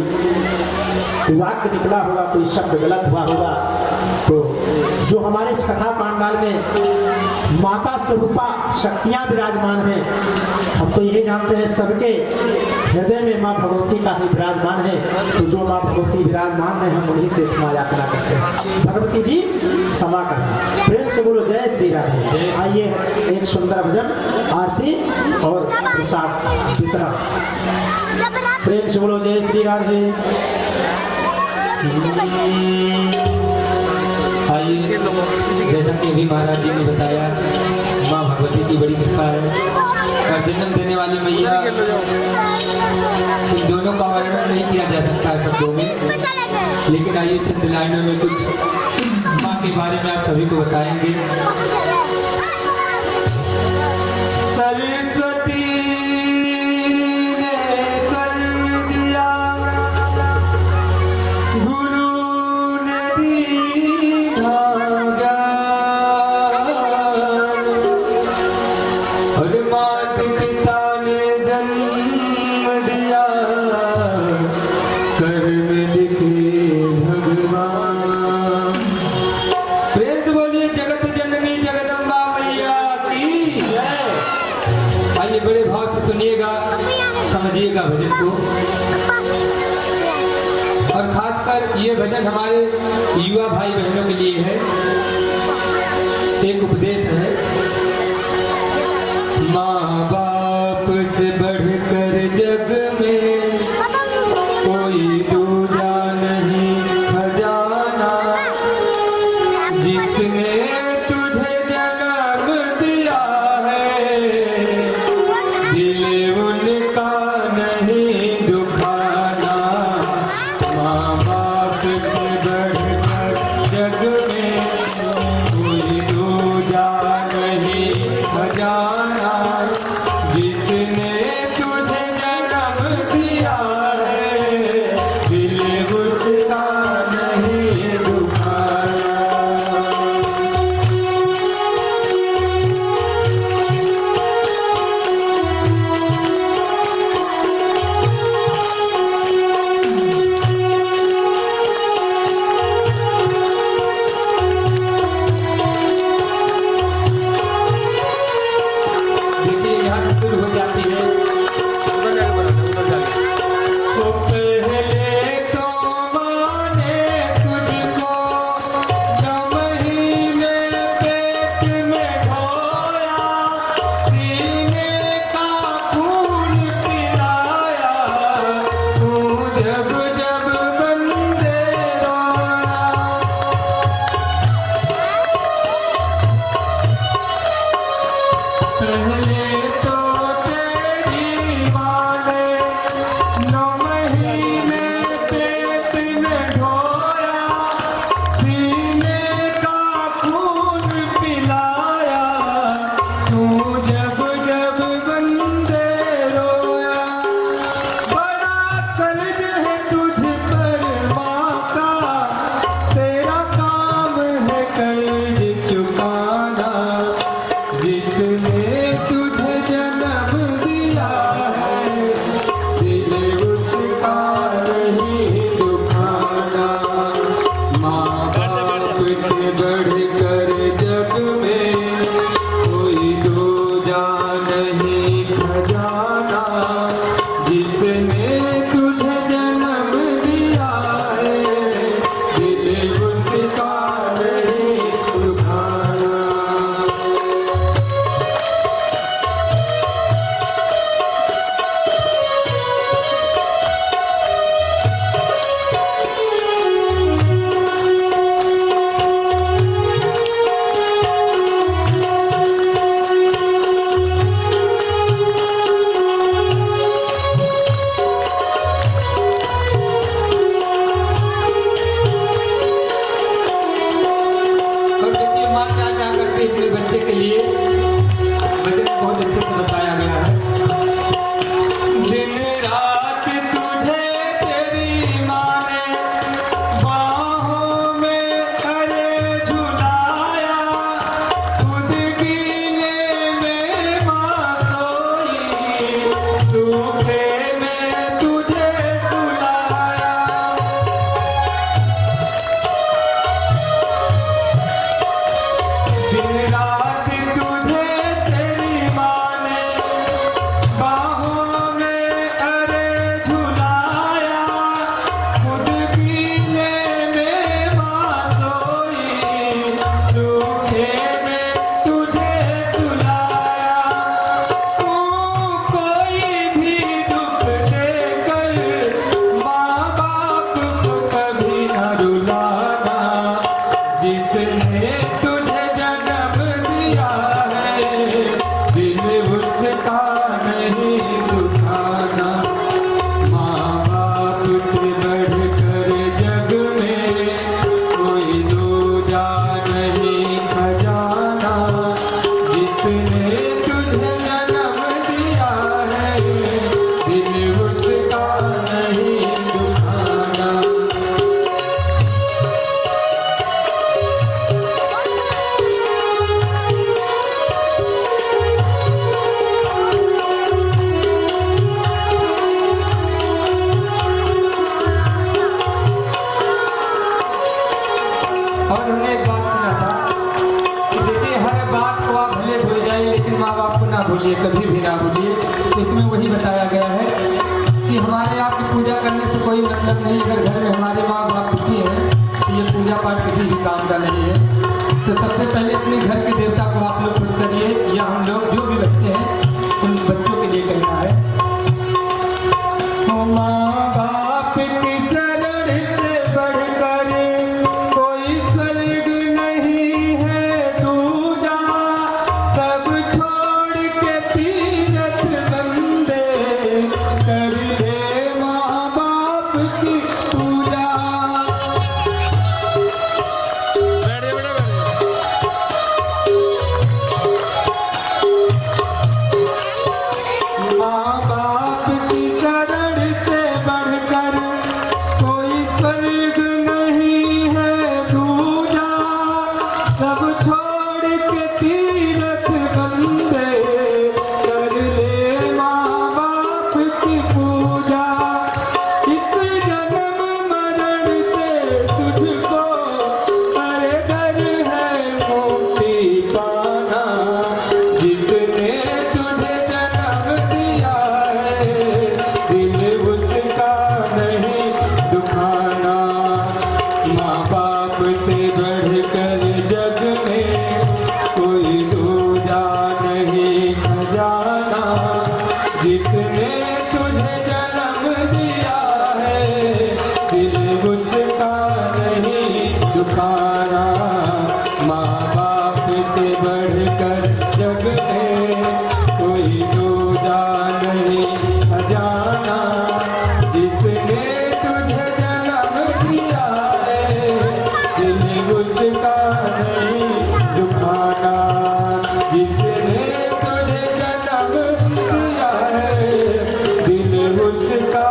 वाक्य निकला होगा, कोई शब्द गलत हुआ होगा, तो जो हमारे इस कथा पांडाल में माता स्वरूपा शक्तियां विराजमान हैं, हम तो यही जानते हैं सबके हृदय में माँ भगवती का ही विराजमान है। तो जो माँ भगवती विराजमान है हम उन्हीं से क्षमा याचना करते हैं। भगवती जी क्षमा करना। प्रेम से बोलो जय श्री राम। आइए एक सुंदर भजन, आरती और प्रसाद वितरण। प्रेम से बोलो जय श्री राधे। आइए, जैसा कि अभी महाराज जी ने बताया, माँ भगवती की बड़ी कृपा है और जन्म देने वाली मैया, इन दोनों का वर्णन नहीं किया जा सकता शब्दों में, लेकिन आइए चंद लाइनों में कुछ माँ के बारे में आप सभी को बताएंगे। सरस्वती समझिएगा भजन को। और खासकर ये भजन हमारे युवा भाई बहनों के लिए है। एक उपदेश है, माँ बाप से बढ़कर जग में कोई दूजा नहीं खजाना, जिसने तुझे जन्म दिया है दिल उनका नहीं दुखाना। माँ बाप से बढ़कर जग में कोई दूजा नहीं खजाना, जिसने तुझे जन्म दिया है दिल उसका नहीं दुखाना। बच्चे के लिए बहुत अच्छे से बताया गया है। दिन रात तुझे तेरी माँ ने बाहों में करे झुलाया, खुद गीले में माँ सोई, सूखे में तुझे सुलाया। दिन रात तुझे तेरी माँ ने बाहों में अरे झुलाया, खुद गीले में माँ सोई, सूखे में तुझे सुलाया। तू कोई भी दुख देकर माँ बाप को कभी न रुलाना, जिसने तुझे जन्म दिया है दिल उसका नहीं दुखाना। माँ बाप से बढ़कर जग में कोई दूजा नहीं खजाना, जिसने तुझे जन्म दिया है दिल उसका नहीं दुखाना। और उन्होंने एक बात सुना था कि देखिए हर बात को आप भले भूल जाइए लेकिन माँ बाप को ना भूलिए, कभी भी ना भूलिए। इसमें वही बताया गया है कि हमारे आपकी पूजा करने से कोई मतलब नहीं। अगर घर में हमारे माँ बाप दुखी हैं तो ये पूजा पाठ किसी भी काम का नहीं है। तो सबसे पहले अपने घर के देवता को आप लोग खुश करिए, या हम लोग जो भी बच्चे हैं उन बच्चों के लिए करना है। माँ बाप की शरण से बढ़कर कोई स्वर्ग नहीं है दूजा, सब छोड़ के तीरथ बंदे कर ले माँ बाप की पूजा। माँ बाप की शरण से बढ़कर कोई स्वर्ग नहीं है दूजा, सब छोड़ के तीरथ बंदे कर ले माँ बाप की पूजा। इस जन्म मरण से तुझको अरे डर है मुक्ति पाना, जिसने तुझे जन्म दिया है दिल उसका नहीं दुखाना। माँ बाप से बढ़कर जग में कोई दूजा नहीं खजाना, जिसने तुझे जन्म दिया है दिल उसका नहीं दुखाना। माँ बाप से बढ़कर जग में कोई दूजा नहीं खजाना, जिसने तुझे जन्म दिया है दिल उसका नहीं दुखाना, जिसने तुझे जन्म दिया है दिल उसका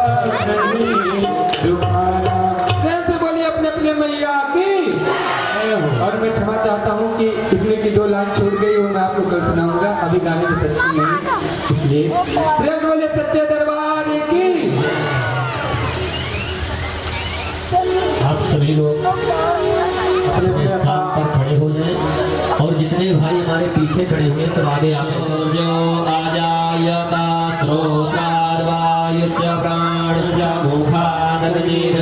नहीं दुखाना। प्रेम से बोलिए अपने अपने मैया की। और मैं क्षमा चाहता हूँ कि इसमें की 2 लाइन छूट गई वो मैं आपको कल सुनाऊंगा, अभी गाने में सच्ची नहीं, इसलिए प्रेम से बोलिए सच्चे दरबार की। आप सभी लोग अपने स्थान पर खड़े हो जाएं और जितने भाई हमारे पीछे खड़े हुए हैं सब आगे आए। जो आजायता श्रोत्राद्वायुश्च प्राणश्च मुखादग्निर्जायता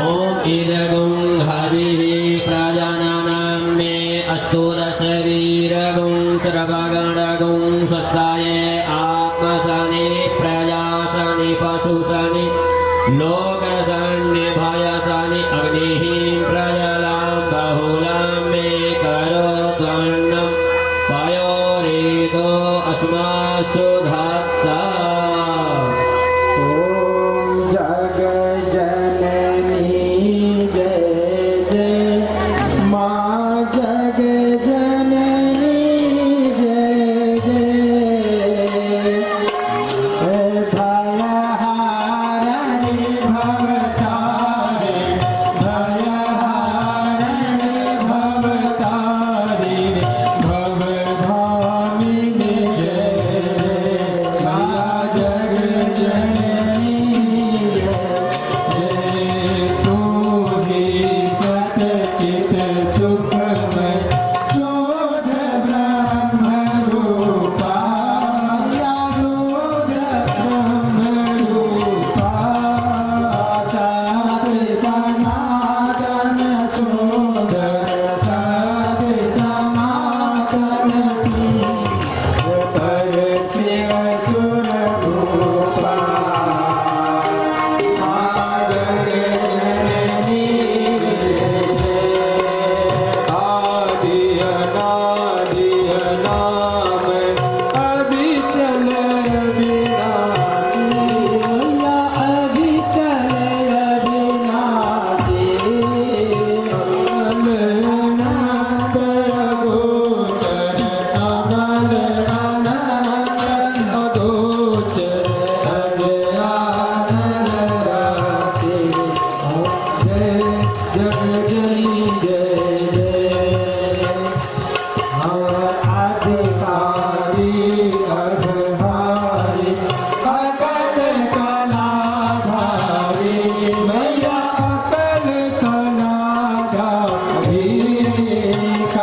ओम इदगुं हविः प्रजानानां मे अस्तु दश वीरगुं सर्वगणगुं स्वस्थाय आत्मसनि प्रजासनि पशुसनि लोकसनि भयसनि अग्निः प्रजलां बहुलां मे करोत्वन्नं पयोरेतो अस्मासु धत्ता। ओम जग जननी जय जय माँ जग जननी जय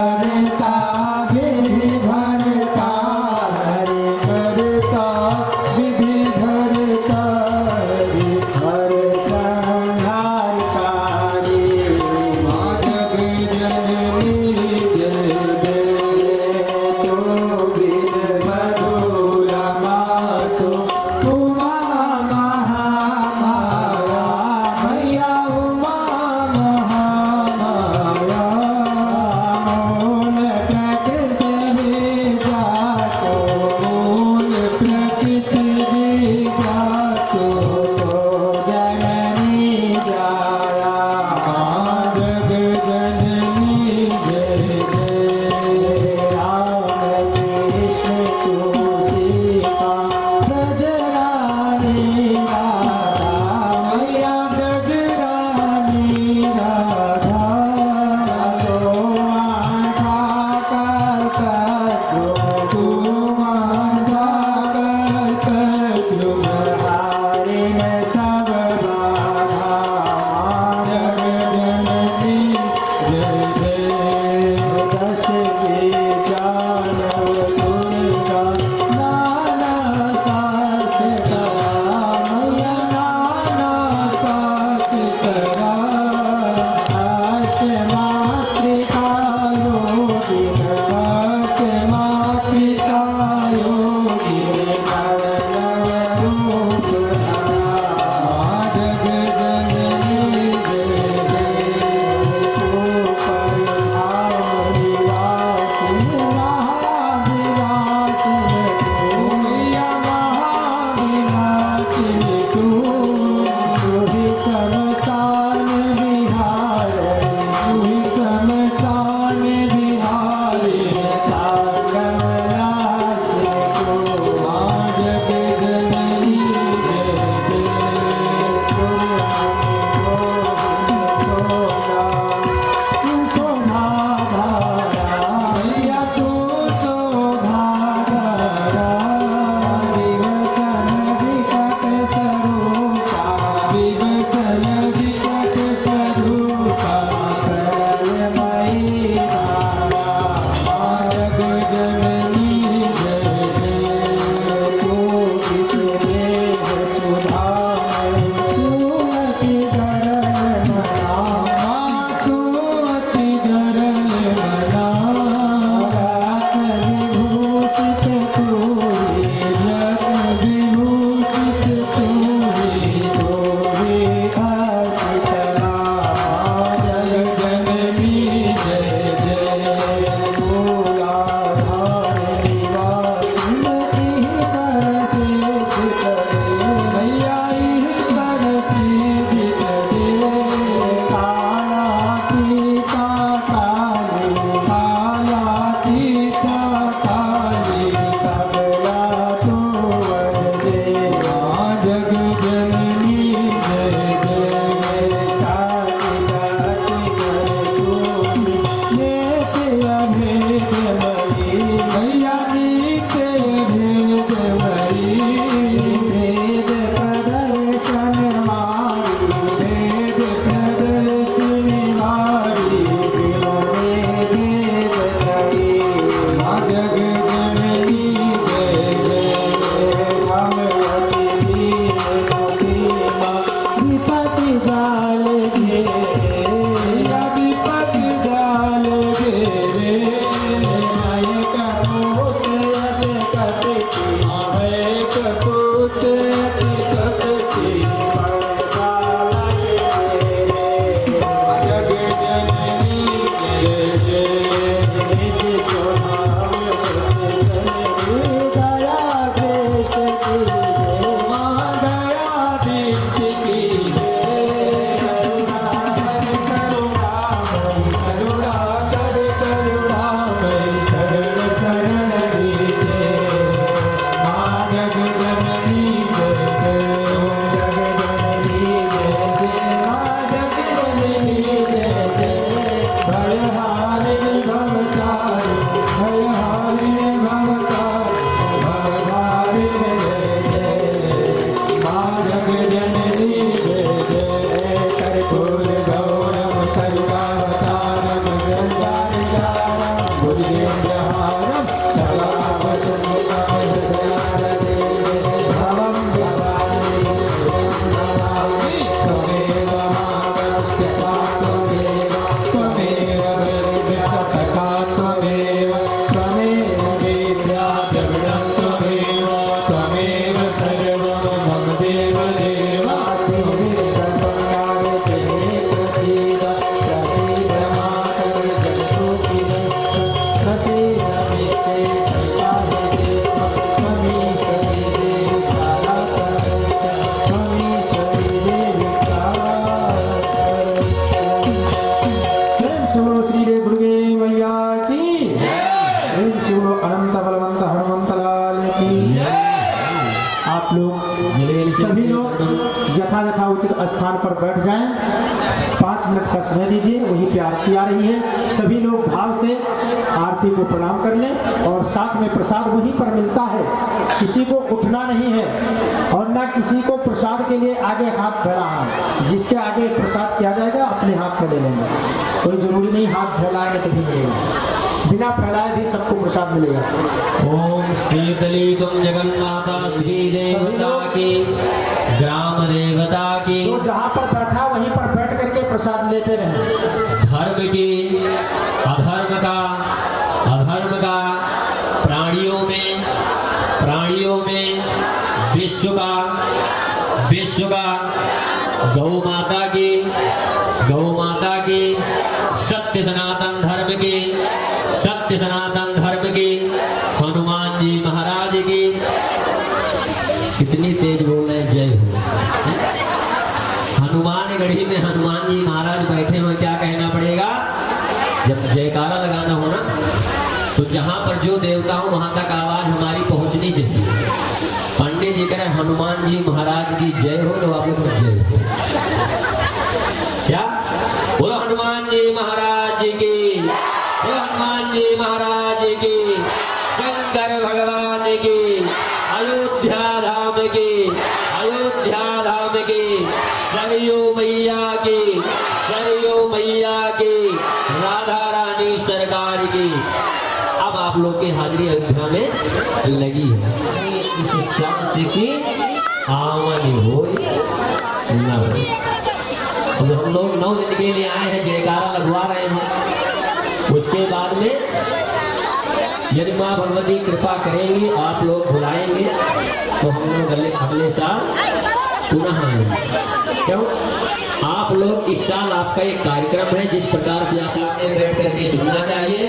करता विधि भरता हरि करता विधि भरता हरि हर संहारकारी माधव जननी जय जय तो बिन मधुरा मातो उमा महामाया मैया उमा महामाया पिता त्वमेव त्वमेव वेद्या द्रविणस्त्वमेव त्वमेव सर्वं मम देव देव त्वमेव कल्याणते प्रसीद प्रसीद मातर् जगतोऽखिलस्य प्रसीद नित्ये प्रसादे त्वमीश्वरी देवी भारतस्य त्वमीश्वरी देवी श्री देव दुर्गे मैया की प्रेम से बोलो अनंत बलवंत हनुमंत लाल की। आप लोग सभी लोग यथा यथा उचित स्थान पर बैठ जाएं। 5 मिनट का समय दीजिए, वहीं पे आरती आ रही है। सभी लोग भाव से आरती को प्रणाम कर लें और साथ में प्रसाद वहीं पर मिलता है। किसी को उठना नहीं है और ना किसी को प्रसाद के लिए आगे हाथ फैलाना। जिसके आगे प्रसाद किया जाएगा अपने हाथ में ले लेंगे। कोई जरूरी नहीं हाथ फैलाएंगे तभी मिलेगा, बिना फैलाए भी सबको प्रसाद मिलेगा। ओम शीतली तुम जगन्माता श्री देवता की ग्राम देवता की तो जहाँ पर बैठा वहीं पर बैठ करके प्रसाद लेते रहें। धर्म की अधर्म का प्राणियों में विश्व का गौ माता की सत्य सनातन धर्म की हनुमान जी महाराज की। कितनी तेज बोल रहे हैं, जय हो। हनुमान गढ़ी में हनुमान जी महाराज बैठे हो, क्या कहना पड़ेगा? जब जयकारा लगाना हो ना, तो जहां पर जो देवता हो वहां तक आवाज हमारी पहुंचनी चाहिए। पंडित जी कह रहे हनुमान जी महाराज की जय हो, तो आप लोग जय हो। क्या बोलो? हनुमान जी महाराज की, बोलो हनुमान जी महाराज की, शंकर भगवान की, अयोध्या धाम की, सरयू मैया की, राधा रानी सरकार की। अब आप लोग की हाजिरी अयोध्या में लगी है। इस शब्द की आमनी हो न हो। अब हम लोग 9 दिन के लिए आए हैं, जयकारा लगवा रहे हैं। उसके बाद में यदि माँ भगवती कृपा करेंगी, आप लोग बुलाएंगे तो हम लोग अगले साल पुनः आएंगे। क्यों? आप लोग इस साल आपका एक कार्यक्रम है, जिस प्रकार से आप सामने बैठ करके सुनना चाहिए।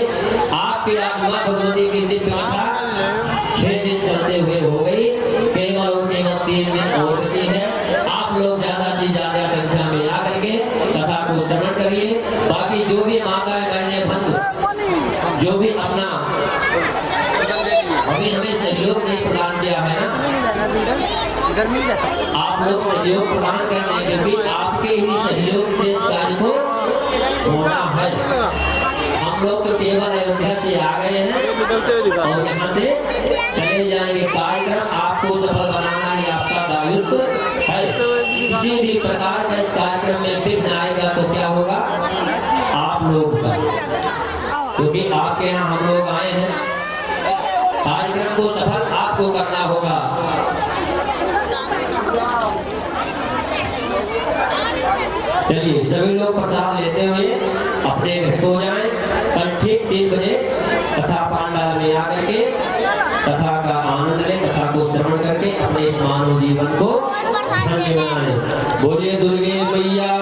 आपकी माँ भगवती की दिव्य कथा 6 दिन चलते हुए हो गई, केवल 3 दिन और बची है। आप लोग ज्यादा से ज्यादा संख्या में आकर के कथा को श्रवण करिए। बाकी जो भी माता बहने बंधु जो भी अपना अभी हमें सहयोग नहीं प्रदान किया है ना, आप लोग सहयोग प्रदान करने के भी आपके ही सहयोग से इस कार्य को होना है। हम लोग तो केवल अयोध्या से आ गए हैं और यहाँ से चले जाएंगे। कार्यक्रम आपको सफल बनाना ही आपका दायित्व है। किसी भी प्रकार का इस कार्यक्रम में विघ्न आएगा तो क्या होगा? आप लोग का, क्योंकि आपके यहाँ हम लोग आए हैं। कार्यक्रम को सफल आपको करना होगा। चलिए सभी लोग प्रसाद लेते हुए अपने घर को जाएं। कल ठीक 3 बजे कथा पांडाल में आकर के कथा का आनंद लें, कथा को श्रवण करके अपने इस मानव जीवन को धन्य बनाएं। बोलिए दुर्गे मैया